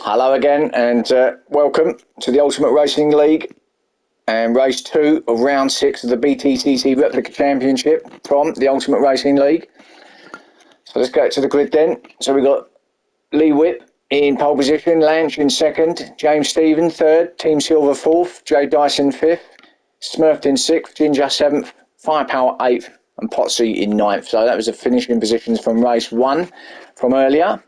Hello again and welcome to the Ultimate Racing League and race 2 of round 6 of the BTCC Replica Championship from the Ultimate Racing League. So let's go to the grid then. So we've got Lee Whip in pole position, Lanch in second, James Stephen third, Team Silver fourth, Jay Dyson fifth, Smurfed in sixth, Ginger seventh, Firepower eighth and Potsy in ninth. So that was the finishing positions from race 1 from earlier.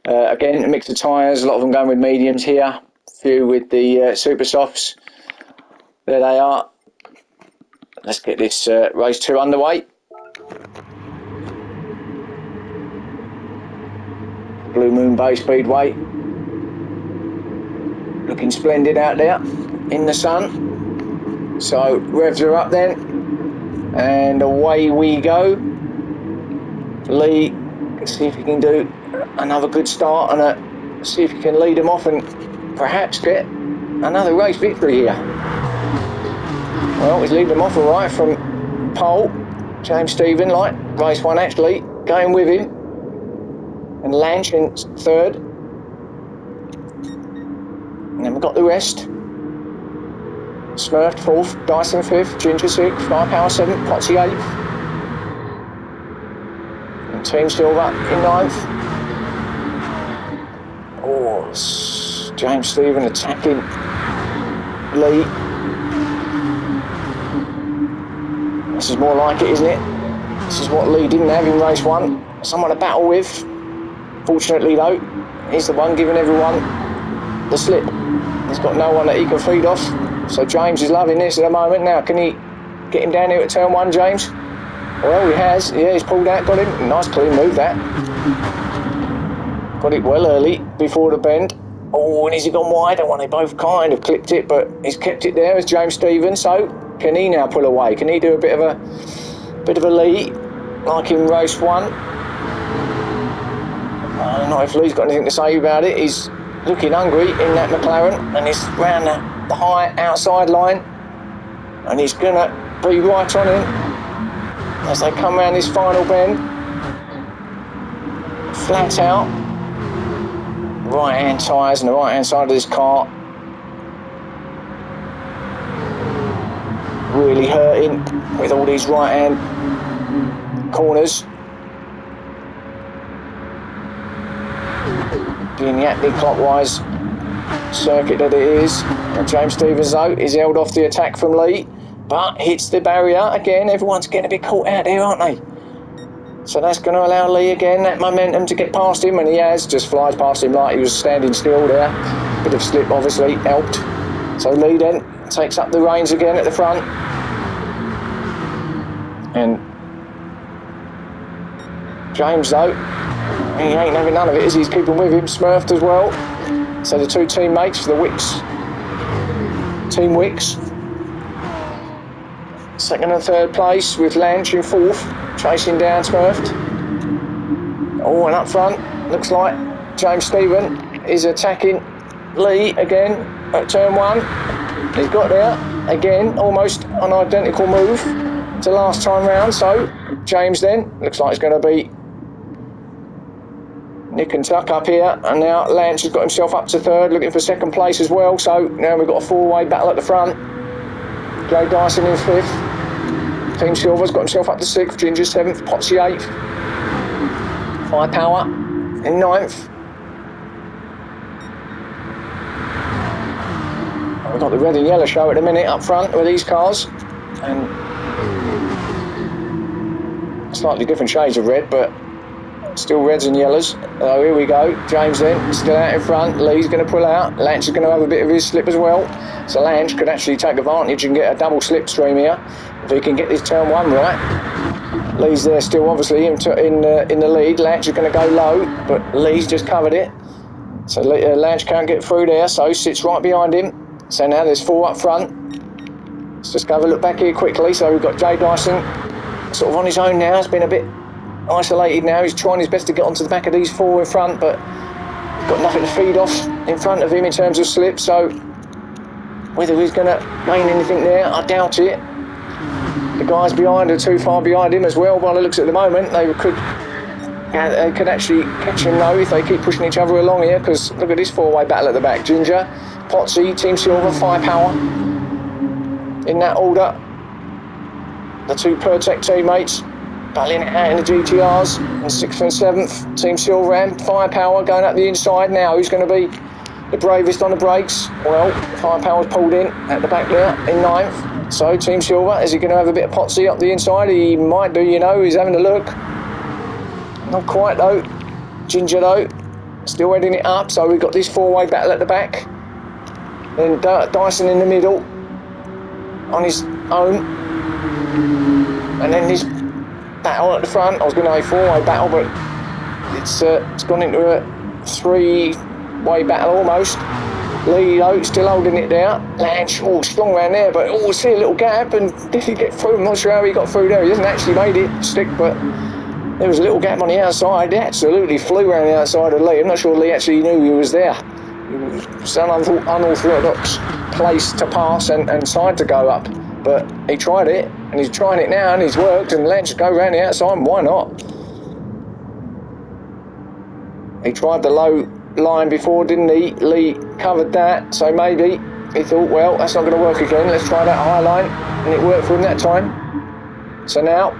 Again, a mix of tyres, a lot of them going with mediums here, a few with the super softs. There they are. Let's get this race 2 underway. Blue Moon Bay Speedway. Looking splendid out there in the sun. So revs are up then. And away we go. Lee, let's see if he can do another good start and see if he can lead them off and perhaps get another race victory here. Well, he's leading them off all right from pole. James Stephen, like race 1 actually, going with him. And Lanch in third. And then we've got the rest. Smurfed fourth, Dyson fifth, Ginger sixth, Firepower seventh, Potsy eighth. And Team Silver in ninth. Oh, James Stephen attacking Lee. This is more like it, isn't it? This is what Lee didn't have in race 1. Someone to battle with. Fortunately though, he's the one giving everyone the slip. He's got no one that he can feed off. So James is loving this at the moment. Now, can he get him down here at turn 1, James? Well, he has. Yeah, he's pulled out, got him. Nice clean move, that. Got it well early, before the bend. Oh, and has he gone wide? Well, they both kind of clipped it, but he's kept it there as James Stephen. So, can he now pull away? Can he do a bit of a lead, like in race 1? I don't know if Lee's got anything to say about it. He's looking hungry in that McLaren, and he's round the high outside line, and he's gonna be right on him as they come round this final bend. Flat out, right hand tyres on the right hand side of this car, really hurting with all these right hand corners. Being the anti-clockwise circuit that it is. And James Stevens though is held off the attack from Lee, but hits the barrier again. Everyone's getting a bit caught out there, aren't they? So that's going to allow Lee again that momentum to get past him, and he has, just flies past him like he was standing still there. Bit of slip obviously helped. So Lee then takes up the reins again at the front, and James though, he ain't having none of it as he's keeping with him, Smurfed as well. So the two teammates for the Wicks, Team Wicks, second and third place with Lanch in fourth, chasing down Smurfed. Oh, and up front, looks like James Stephen is attacking Lee again at turn 1. He's got there, again, almost an identical move to last time round. So James then, looks like it's going to be nick and tuck up here, and now Lance has got himself up to third, looking for second place as well. So now we've got a four-way battle at the front. Jay Dyson in fifth, Team Silver's got himself up to sixth, Ginger seventh, Potsy eighth, Firepower in ninth. We've got the red and yellow show at the minute up front with these cars, and slightly different shades of red, but still reds and yellows. Oh, here we go. James then, still out in front. Lee's going to pull out. Lanch is going to have a bit of his slip as well. So Lanch could actually take advantage and get a double slipstream here if he can get this turn 1 right. Lee's there still obviously in the lead. Lanch is going to go low, but Lee's just covered it. So Lanch can't get through there, so sits right behind him. So now there's 4 up front. Let's just have a look back here quickly. So we've got Jay Dyson sort of on his own now. It's been a bit isolated now. He's trying his best to get onto the back of these 4 in front, but he's got nothing to feed off in front of him in terms of slip. So whether he's going to gain anything there, I doubt it. The guys behind are too far behind him as well by the looks at the moment. They could They could actually catch him though if they keep pushing each other along here, because look at this four-way battle at the back. Ginger, Potsy, Team Silver, Firepower. In that order. The two Pertec teammates battling it out in the GTRs. And 6th and 7th, Team Silver and Firepower going up the inside now. Who's going to be the bravest on the brakes? Well, Firepower's pulled in at the back there in 9th. So Team Silver, is he going to have a bit of Potsy up the inside? He might do, you know, he's having a look. Not quite though. Ginger though, still heading it up. So we've got this four-way battle at the back. Then Dyson in the middle on his own. And then this battle at the front. I was going to say four-way battle, but it's gone into a three-way battle almost. Lee though, still holding it there. Lanch, strong round there, but see a little gap, and did he get through? I'm not sure how he got through there. He hasn't actually made it stick, but there was a little gap on the outside. He absolutely flew around the outside of Lee. I'm not sure Lee actually knew he was there. It was an unorthodox place to pass and side to go up, but he tried it, and he's trying it now, and he's worked, and Lanch go around the outside. Why not? He tried the low line before, didn't he? Lee covered that, so maybe he thought, well, that's not going to work again, let's try that high line, and it worked for him that time. So now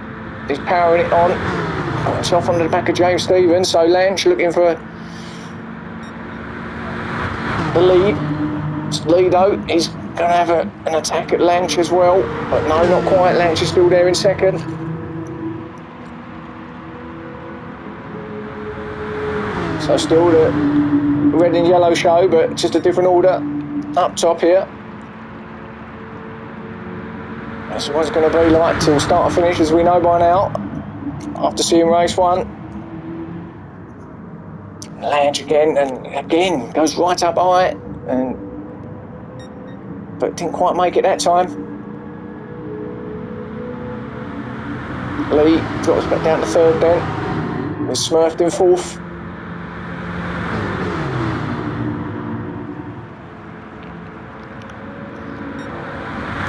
he's powering it on. It's off onto the back of James Stevens, so Lanch looking for the lead. Lee though, he's going to have an attack at Lanch as well, but no, not quite. Lanch is still there in second. So still the red and yellow show, but just a different order up top here. That's what it's going to be like till start or finish, as we know by now, after seeing race one. Lanch again, and again goes right up high, but didn't quite make it that time. Lee drops back down to third then, with Smurfed in fourth.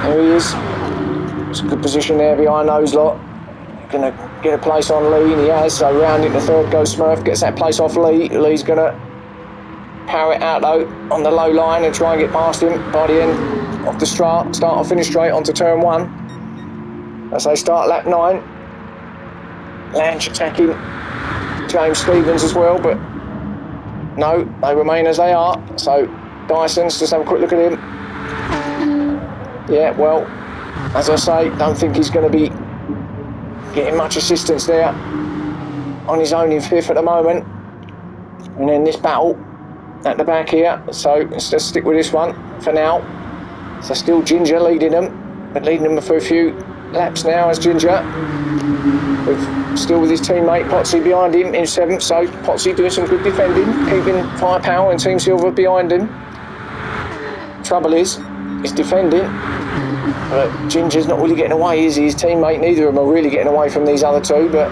There he is. It's a good position there behind those lot. Going to get a place on Lee, and he has. So round into third goes Smurf, gets that place off Lee. Lee's going to power it out though on the low line and try and get past him by the end of the start or finish straight onto turn 1. As they start lap 9. Lanch attacking James Stevens as well, but no, they remain as they are. So Dyson's, just have a quick look at him. Yeah, well, as I say, don't think he's going to be getting much assistance there, on his own in 5th at the moment. And then this battle at the back here, so let's just stick with this one for now. So still Ginger leading them, but leading them for a few laps now as Ginger, still with his teammate Potsy behind him in 7th. So Potsy doing some good defending, keeping Firepower and Team Silver behind him. Trouble is, he's defending, but Ginger's not really getting away, is he? His teammate, neither of them are really getting away from these other two, but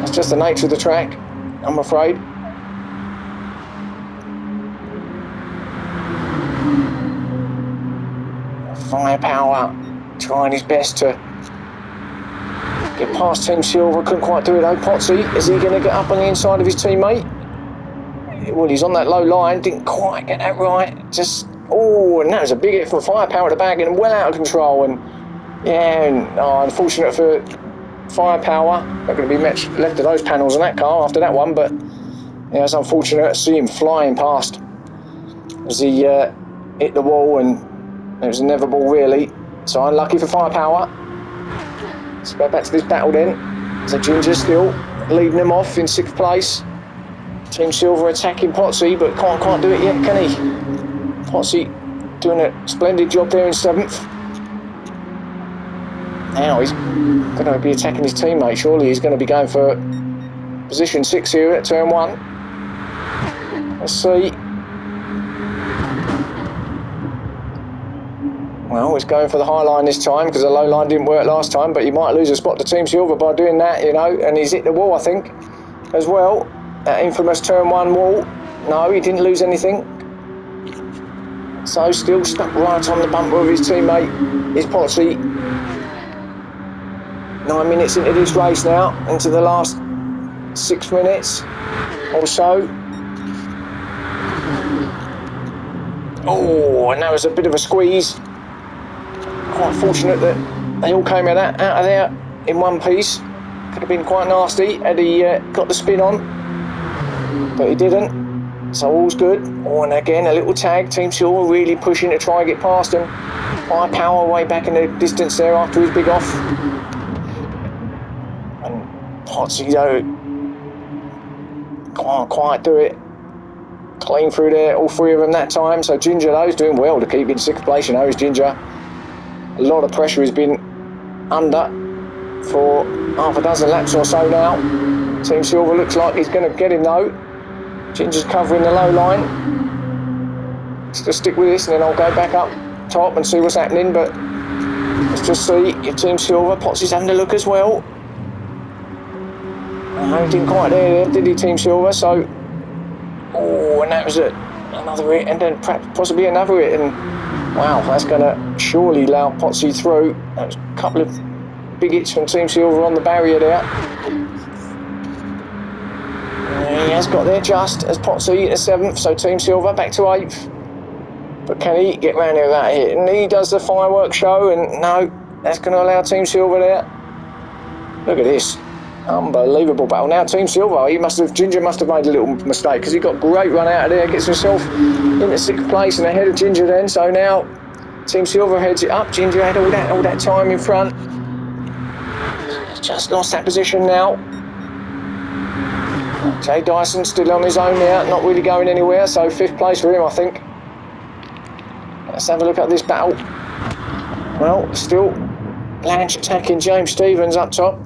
that's just the nature of the track, I'm afraid. Firepower trying his best to get past Team Silver, couldn't quite do it though. Potsy, is he going to get up on the inside of his teammate? Well, he's on that low line, didn't quite get that right, just... Oh, and that was a big hit from Firepower at the back, and well out of control. And yeah, and unfortunate for Firepower, not going to be much left of those panels on that car after that one. But yeah, it's unfortunate to see him flying past as he hit the wall, and it was inevitable, really. So unlucky for Firepower. Let's go back to this battle then. So Ginger still leading them off in 6th place. Team Silver attacking Potsy, but can't do it yet, can he? Potsy doing a splendid job there in 7th. Now he's going to be attacking his teammate. Surely he's going to be going for position 6 here at turn 1. Let's see. Well, he's going for the high line this time because the low line didn't work last time, but he might lose a spot to Team Silver by doing that, you know, and he's hit the wall, I think, as well. That infamous turn 1 wall. No, he didn't lose anything. So still stuck right on the bumper of his teammate is Potsy. 9 minutes into this race now, into the last 6 minutes or so. Oh, and that was a bit of a squeeze. Quite fortunate that they all came out of there in one piece. Could have been quite nasty had he got the spin on, but he didn't. So all's good. Oh, and again a little tag. Team Silver really pushing to try and get past him. High power way back in the distance there after his big off. And Potsy though can't quite do it. Clean through there, all three of them that time. So Ginger though is doing well to keep in 6th place. You know, is Ginger. A lot of pressure has been under for half a dozen laps or so now. Team Silver looks like he's going to get him though. Ginger's covering the low line. Just stick with this and then I'll go back up top and see what's happening. But let's just see if Team Silver, Potsy's having a look as well. No, didn't quite there, did he, Team Silver? So, oh, and that was another hit, and then possibly another hit, and wow, that's going to surely allow Potsy through. That was a couple of big hits from Team Silver on the barrier there. He has got there just as Potsy at 7th, so Team Silver back to 8th. But can he get round here without a hit? And he does the fireworks show, and no, that's going to allow Team Silver there. Look at this. Unbelievable battle. Now Team Silver, Ginger must have made a little mistake because he got a great run out of there, gets himself into 6th place and ahead of Ginger then. So now Team Silver heads it up. Ginger had all that time in front. Just lost that position now. Jay Dyson still on his own now, not really going anywhere. So 5th place for him, I think. Let's have a look at this battle. Well, still Lange attacking James Stevens up top.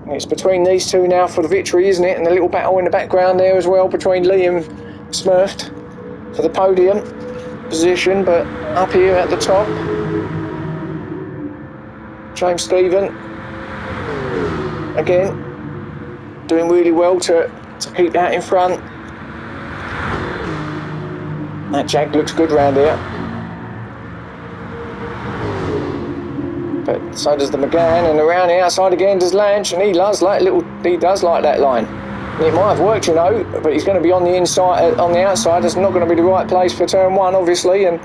It's between these two now for the victory, isn't it? And a little battle in the background there as well between Liam Smurfed for the podium position, but up here at the top, James Stephen again doing really well to keep that in front. That Jag looks good round here. But so does the McGann, and around the outside again does Lange, and he does like that line. And it might have worked, you know, but he's going to be on the inside, on the outside. It's not going to be the right place for turn 1, obviously, and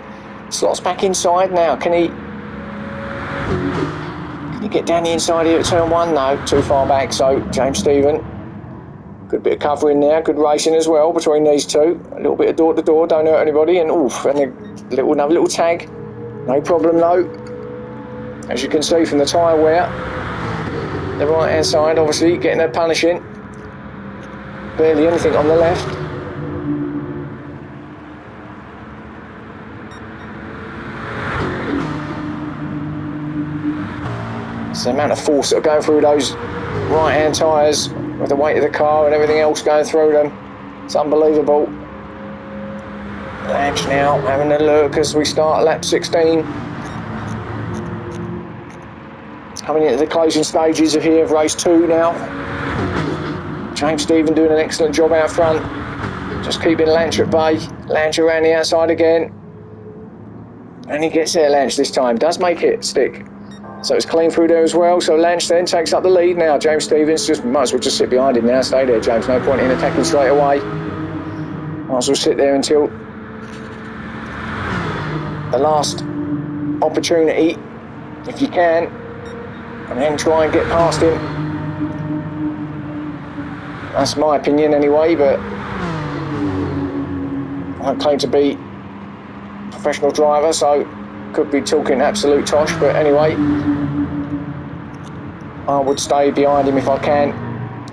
slots back inside now. Can he get down the inside here at turn 1? No, too far back. So James Stephen, good bit of covering there, good racing as well between these two. A little bit of door to door, don't hurt anybody, and oof, and another little tag, no problem though. As you can see from the tyre wear, the right hand side obviously getting a punishing. Barely anything on the left. It's the amount of force that are going through those right hand tyres with the weight of the car and everything else going through them. It's unbelievable. Lange now having a look as we start lap 16. Coming into the closing stages of race 2 now. James Stephen doing an excellent job out front. Just keeping Lange at bay. Lange around the outside again. And he gets there, Lange this time. Does make it stick. So it's clean through there as well. So Lange then takes up the lead now. James Stevens might as well just sit behind him now. Stay there, James. No point in attacking straight away. Might as well sit there until the last opportunity, if you can. And then try and get past him. That's my opinion anyway, but I claim to be a professional driver, so could be talking absolute tosh, but anyway, I would stay behind him if I can.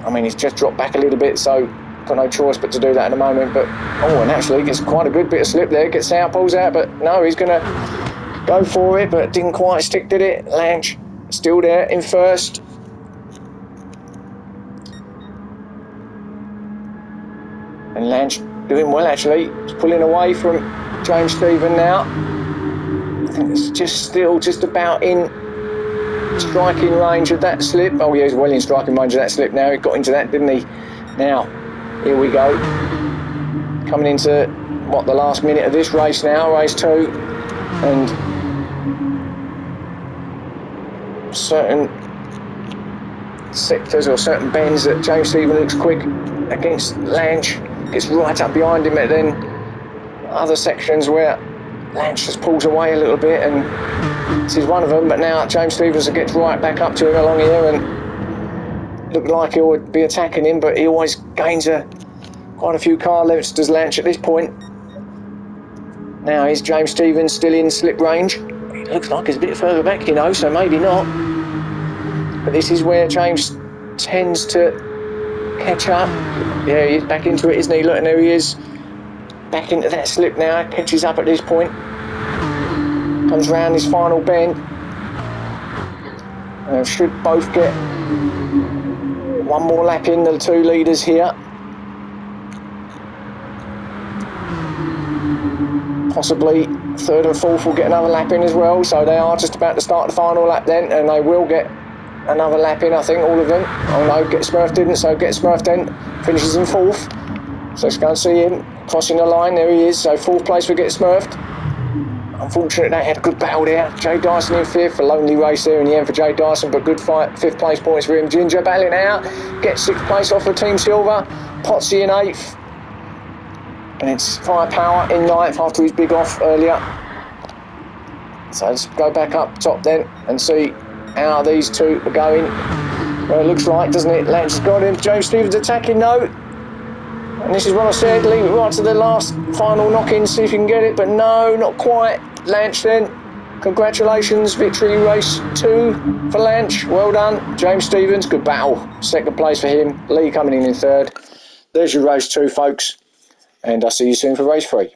I mean, he's just dropped back a little bit, so got no choice but to do that at the moment. But and actually gets quite a good bit of slip there, gets out, pulls out, but no, he's gonna go for it, but didn't quite stick, did it? Lange still there in first. And Lange doing well actually. He's pulling away from James Stephen now. I think it's just about in striking range of that slip. Oh yeah, he's well in striking range of that slip now. He got into that, didn't he? Now, here we go. Coming into, the last minute of this race now, race 2. And certain sectors or certain bends that James Stevens looks quick against Lange, gets right up behind him, and then other sections where Lange just pulls away a little bit, and this is one of them. But now James Stevens gets right back up to him along here, and looked like he would be attacking him, but he always gains quite a few car lengths, does Lange at this point. Now is James Stevens still in slip range? It looks like he's a bit further back, you know, so maybe not. But this is where James tends to catch up. Yeah, he's back into it, isn't he? Look, and there he is. Back into that slip now, catches up at this point. Comes round this final bend. Should both get one more lap in, the two leaders here. Possibly third and fourth will get another lap in as well, so they are just about to start the final lap then, and they will get another lap in, I think, all of them. Oh no, Get Smurf didn't, so Get Smurf then finishes in fourth. So let's go and see him crossing the line. There he is, so fourth place for Get Smurfed. Unfortunately, they had a good battle there. Jay Dyson in fifth, a lonely race there in the end for Jay Dyson, but good fight, fifth place points for him. Ginger battling out, gets sixth place off for Team Silver. Potsy in eighth. And it's Firepower in ninth after his big off earlier. So let's go back up top then and see how these two are going. Well, it looks like, doesn't it? Lange has got him. James Stevens attacking though. And this is what I said, leave it right to the last final knock-in, see if you can get it. But no, not quite. Lange then. Congratulations, victory race 2 for Lange. Well done. James Stevens, good battle. Second place for him. Lee coming in third. There's your race 2, folks. And I'll see you soon for race 3.